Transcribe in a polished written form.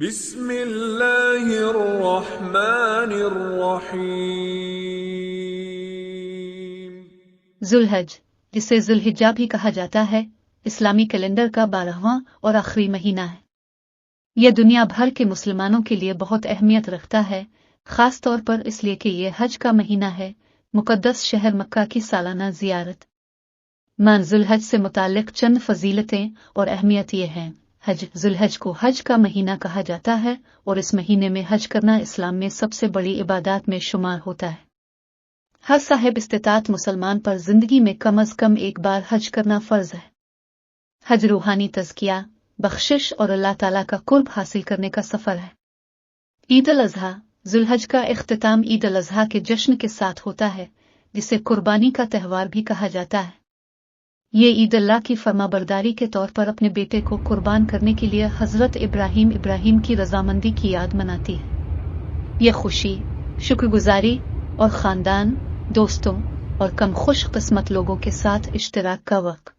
بسم اللہ الرحمن الرحیم۔ ذوالحج، جسے ذوالحجہ بھی کہا جاتا ہے، اسلامی کیلنڈر کا 12واں اور آخری مہینہ ہے۔ یہ دنیا بھر کے مسلمانوں کے لیے بہت اہمیت رکھتا ہے، خاص طور پر اس لیے کہ یہ حج کا مہینہ ہے، مقدس شہر مکہ کی سالانہ زیارت۔ ذوالحج سے متعلق چند فضیلتیں اور اہمیت یہ ہیں۔ ذوالحج کو حج کا مہینہ کہا جاتا ہے اور اس مہینے میں حج کرنا اسلام میں سب سے بڑی عبادات میں شمار ہوتا ہے۔ ہر صاحب استطاعت مسلمان پر زندگی میں کم از کم ایک بار حج کرنا فرض ہے۔ حج روحانی تزکیہ، بخشش اور اللہ تعالیٰ کا قرب حاصل کرنے کا سفر ہے۔ عید الاضحیٰ، ذوالحج کا اختتام عید الاضحیٰ کے جشن کے ساتھ ہوتا ہے، جسے قربانی کا تہوار بھی کہا جاتا ہے۔ یہ عید اللہ کی فرمانبرداری کے طور پر اپنے بیٹے کو قربان کرنے کے لیے حضرت ابراہیم کی رضامندی کی یاد مناتی ہے۔ یہ خوشی، شکر گزاری اور خاندان، دوستوں اور کم خوش قسمت لوگوں کے ساتھ اشتراک کا وقت